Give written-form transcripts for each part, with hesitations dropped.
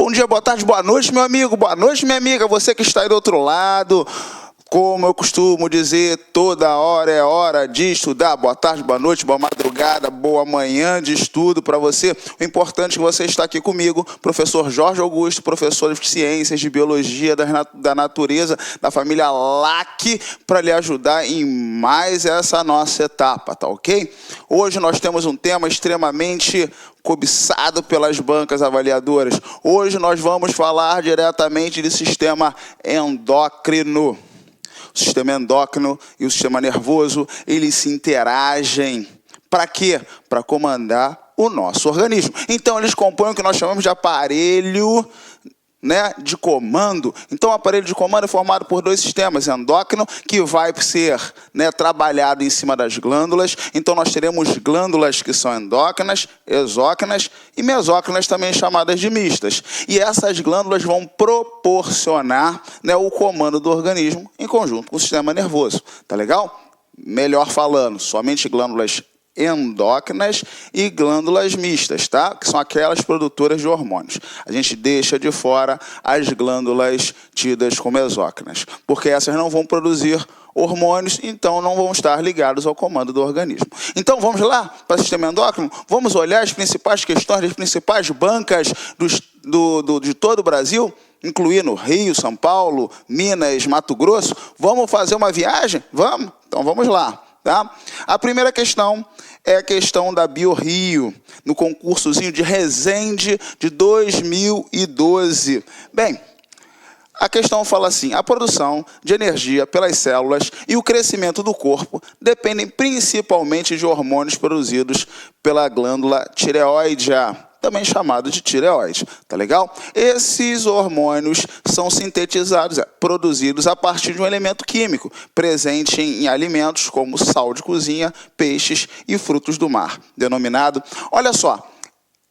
Bom dia, boa tarde, boa noite, meu amigo, boa noite, minha amiga, você que está aí do outro lado. Como eu costumo dizer, toda hora é hora de estudar. Boa tarde, boa noite, boa madrugada, boa manhã de estudo para você. O importante é que você está aqui comigo, professor Jorge Augusto, professor de Ciências, de Biologia da Natureza, da família LAC, para lhe ajudar em mais essa nossa etapa, tá ok? Hoje nós temos um tema extremamente cobiçado pelas bancas avaliadoras. Hoje nós vamos falar diretamente de sistema endócrino. O sistema endócrino e o sistema nervoso, eles se interagem. Para quê? Para comandar o nosso organismo. Então, eles compõem o que nós chamamos de aparelho, né, de comando. Então, o aparelho de comando é formado por dois sistemas, endócrino, que vai ser, né, trabalhado em cima das glândulas. Então, nós teremos glândulas que são endócrinas, exócrinas e mesócrinas, também chamadas de mistas. E essas glândulas vão proporcionar, né, o comando do organismo em conjunto com o sistema nervoso. Tá legal? Melhor falando, somente glândulas endócrinas e glândulas mistas, tá? Que são aquelas produtoras de hormônios. A gente deixa de fora as glândulas tidas como exócrinas, porque essas não vão produzir hormônios, então não vão estar ligados ao comando do organismo. Então vamos lá para o sistema endócrino? Vamos olhar as principais questões das principais bancas de todo o Brasil, incluindo Rio, São Paulo, Minas, Mato Grosso. Vamos fazer uma viagem? Vamos? Então vamos lá. Tá? A primeira questão é a questão da BioRio, no concursozinho de Resende de 2012. Bem, a questão fala assim: a produção de energia pelas células e o crescimento do corpo dependem principalmente de hormônios produzidos pela glândula tireoide, também chamado de tireoide, tá legal? Esses hormônios são sintetizados, produzidos a partir de um elemento químico presente em alimentos como sal de cozinha, peixes e frutos do mar, denominado, olha só,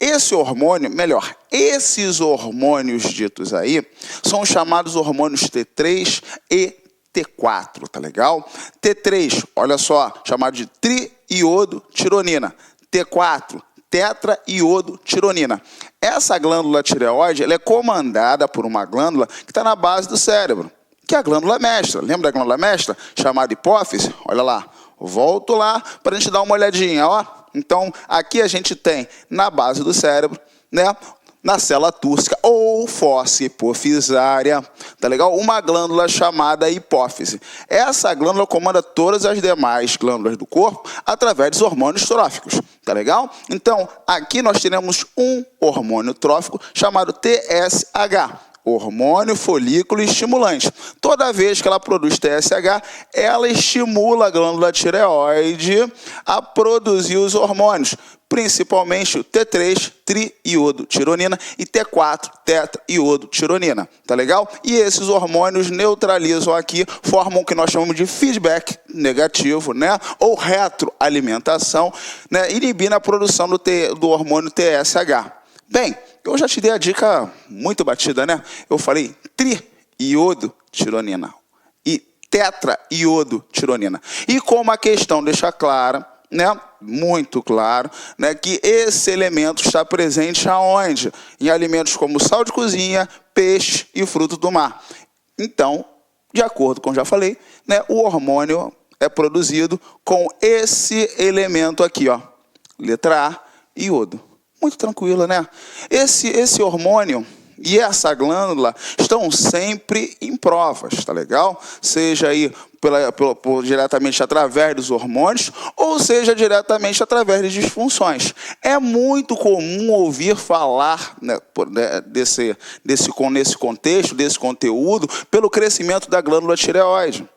esse hormônio, melhor, esses hormônios ditos aí, são chamados hormônios T3 e T4, tá legal? T3, olha só, chamado de triiodotironina, T4, tetraiodotironina. Essa glândula tireoide, ela é comandada por uma glândula que está na base do cérebro, que é a glândula mestra. Lembra da glândula mestra? Chamada hipófise? Olha lá. Volto lá para a gente dar uma olhadinha, ó. Então, aqui a gente tem, na base do cérebro, né, na célula túrcica ou fossa hipofisária, tá legal? Uma glândula chamada hipófise. Essa glândula comanda todas as demais glândulas do corpo através dos hormônios tróficos, tá legal? Então, aqui nós teremos um hormônio trófico chamado TSH, hormônio folículo estimulante. Toda vez que ela produz TSH, ela estimula a glândula tireoide a produzir os hormônios, principalmente o T3, triiodotironina, e T4, tetraiodotironina, tá legal? E esses hormônios neutralizam aqui, formam o que nós chamamos de feedback negativo, né? Ou retroalimentação, né? Inibindo a produção do hormônio TSH. Bem, eu já te dei a dica muito batida, né? Eu falei triiodotironina e tetraiodotironina. E como a questão deixa clara, né, muito claro, né, que esse elemento está presente aonde? Em alimentos como sal de cozinha, peixe e frutos do mar. Então, de acordo com o que já falei, né, o hormônio é produzido com esse elemento aqui, ó, letra A, iodo. Muito tranquilo, né? Esse hormônio e essa glândula estão sempre em provas, tá legal? Seja aí diretamente através dos hormônios, ou seja diretamente através de disfunções. É muito comum ouvir falar, né, nesse contexto, desse conteúdo, pelo crescimento da glândula tireoide,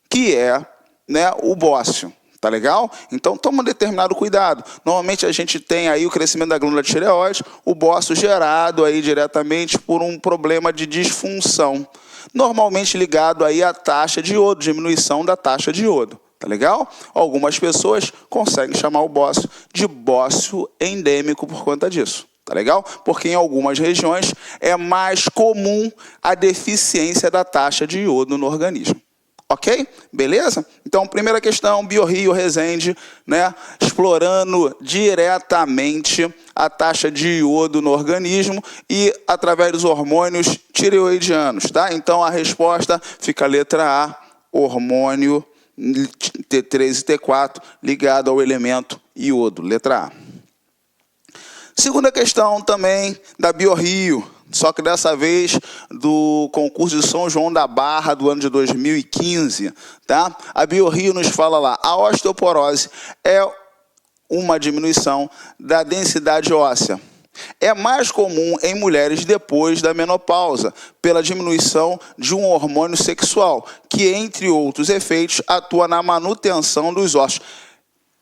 que é, né, o bócio. Tá legal? Então, toma um determinado cuidado. Normalmente, a gente tem aí o crescimento da glândula tireoide, o bócio gerado aí diretamente por um problema de disfunção. Normalmente ligado aí à taxa de iodo, diminuição da taxa de iodo. Tá legal? Algumas pessoas conseguem chamar o bócio de bócio endêmico por conta disso. Tá legal? Porque em algumas regiões é mais comum a deficiência da taxa de iodo no organismo. Ok? Beleza? Então, primeira questão, BioRio Resende, né? Explorando diretamente a taxa de iodo no organismo e através dos hormônios tireoidianos, tá? Então, a resposta fica a letra A, hormônio T3 e T4 ligado ao elemento iodo, letra A. Segunda questão também da BioRio, só que dessa vez do concurso de São João da Barra do ano de 2015, tá? A BioRio nos fala lá, a osteoporose é uma diminuição da densidade óssea. É mais comum em mulheres depois da menopausa, pela diminuição de um hormônio sexual, que, entre outros efeitos, atua na manutenção dos ossos.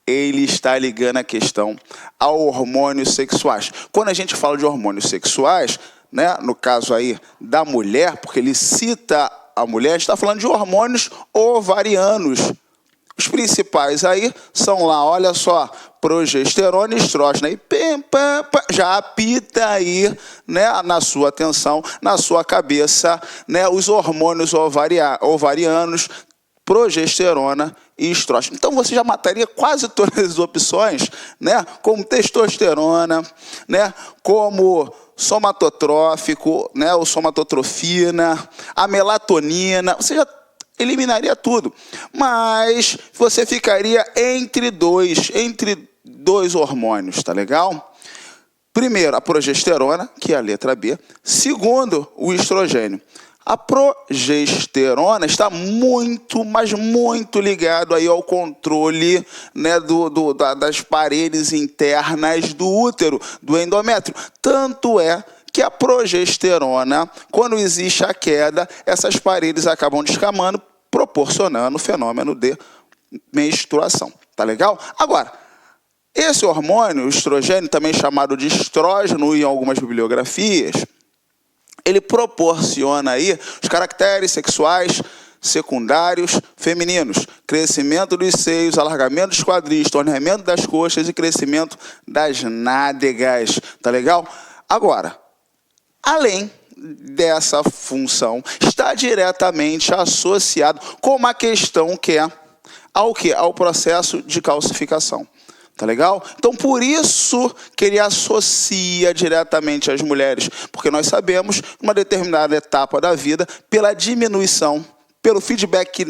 Ele está ligando a questão a hormônios sexuais. Quando a gente fala de hormônios sexuais, né, no caso aí da mulher, porque ele cita a mulher, a gente está falando de hormônios ovarianos. Os principais aí são lá, olha só, progesterona e estrógeno. E já apita aí, né, na sua atenção, na sua cabeça, né, os hormônios ovarianos, progesterona e estrógeno. Então você já mataria quase todas as opções, né, como testosterona, né, como somatotrófico, né, ou somatotrofina, a melatonina, você já eliminaria tudo. Mas você ficaria entre dois hormônios, tá legal? Primeiro, a progesterona, que é a letra B. Segundo, o estrogênio. A progesterona está muito, mas muito ligado aí ao controle, né, das paredes internas do útero, do endométrio. Tanto é que a progesterona, quando existe a queda, essas paredes acabam descamando, proporcionando o fenômeno de menstruação. Tá legal? Agora, esse hormônio, o estrogênio, também chamado de estrógeno em algumas bibliografias, ele proporciona aí os caracteres sexuais secundários femininos, crescimento dos seios, alargamento dos quadris, torneamento das coxas e crescimento das nádegas, tá legal? Agora, além dessa função, está diretamente associado com uma questão que é ao processo de calcificação. Tá legal? Então, por isso que ele associa diretamente às mulheres, porque nós sabemos, numa determinada etapa da vida, pela diminuição, pelo feedback,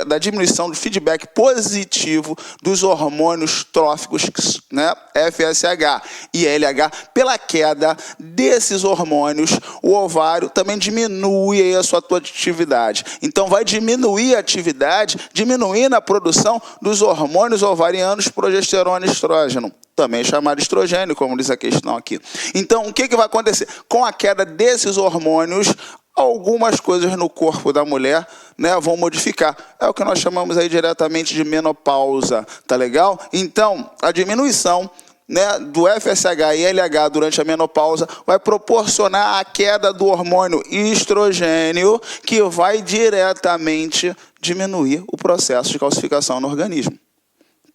da diminuição do feedback positivo dos hormônios tróficos, né, FSH e LH, pela queda desses hormônios, o ovário também diminui aí a sua atividade. Então, vai diminuir a atividade, diminuindo a produção dos hormônios ovarianos, progesterona e estrógeno. Também chamado estrogênio, como diz a questão aqui. Então, o que vai acontecer? Com a queda desses hormônios, algumas coisas no corpo da mulher, né, vão modificar. É o que nós chamamos aí diretamente de menopausa, tá legal? Então, a diminuição, né, do FSH e LH durante a menopausa vai proporcionar a queda do hormônio estrogênio, que vai diretamente diminuir o processo de calcificação no organismo,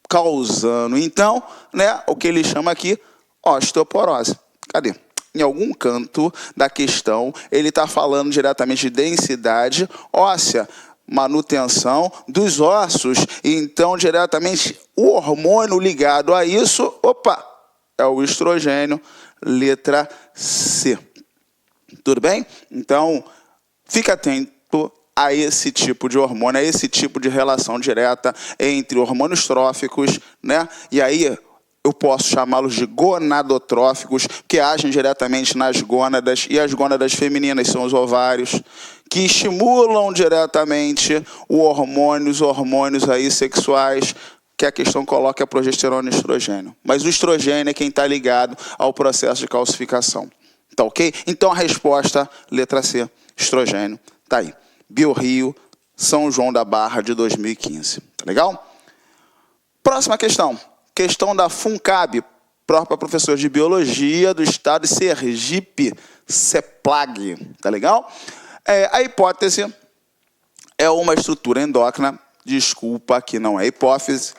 causando, então, né, o que ele chama aqui osteoporose. Cadê? Em algum canto da questão, ele está falando diretamente de densidade óssea, manutenção dos ossos. Então, diretamente, o hormônio ligado a isso, é o estrogênio, letra C. Tudo bem? Então, fica atento a esse tipo de hormônio, a esse tipo de relação direta entre hormônios tróficos, né? E aí, eu posso chamá-los de gonadotróficos, que agem diretamente nas gônadas, e as gônadas femininas são os ovários, que estimulam diretamente os hormônios aí sexuais, que a questão coloca a progesterona e estrogênio. Mas o estrogênio é quem está ligado ao processo de calcificação. Tá ok? Então a resposta, letra C, estrogênio, tá aí. BioRio, São João da Barra de 2015. Tá legal? Próxima questão. Questão da FUNCAB, própria professora de Biologia do Estado de Sergipe, CEPLAG, tá legal? A hipótese é uma estrutura endócrina, desculpa que não é hipófise,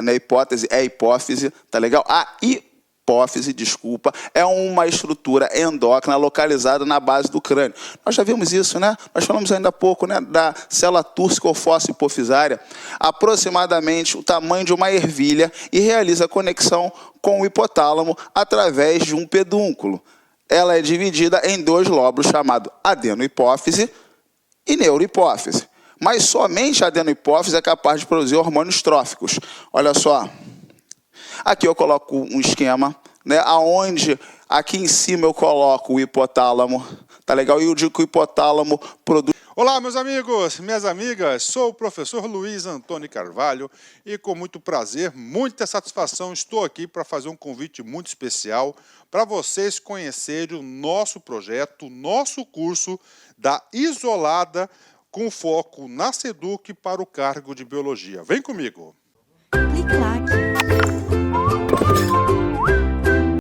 na hipótese é hipófise, tá legal? A hipófise, desculpa, é uma estrutura endócrina localizada na base do crânio. Nós já vimos isso, né? Nós falamos ainda há pouco, né, da célula túrcica ou fossa hipofisária, aproximadamente o tamanho de uma ervilha, e realiza conexão com o hipotálamo através de um pedúnculo. Ela é dividida em dois lóbulos chamados adenohipófise e neurohipófise. Mas somente a adenohipófise é capaz de produzir hormônios tróficos. Olha só. Aqui eu coloco um esquema, né, aonde aqui em cima eu coloco o hipotálamo, tá legal? E eu digo que o hipotálamo produz... Olá, meus amigos, minhas amigas, sou o professor Luiz Antônio Carvalho e com muito prazer, muita satisfação, estou aqui para fazer um convite muito especial para vocês conhecerem o nosso projeto, o nosso curso da Isolada com foco na SEDUC para o cargo de Biologia. Vem comigo! Clique-claque.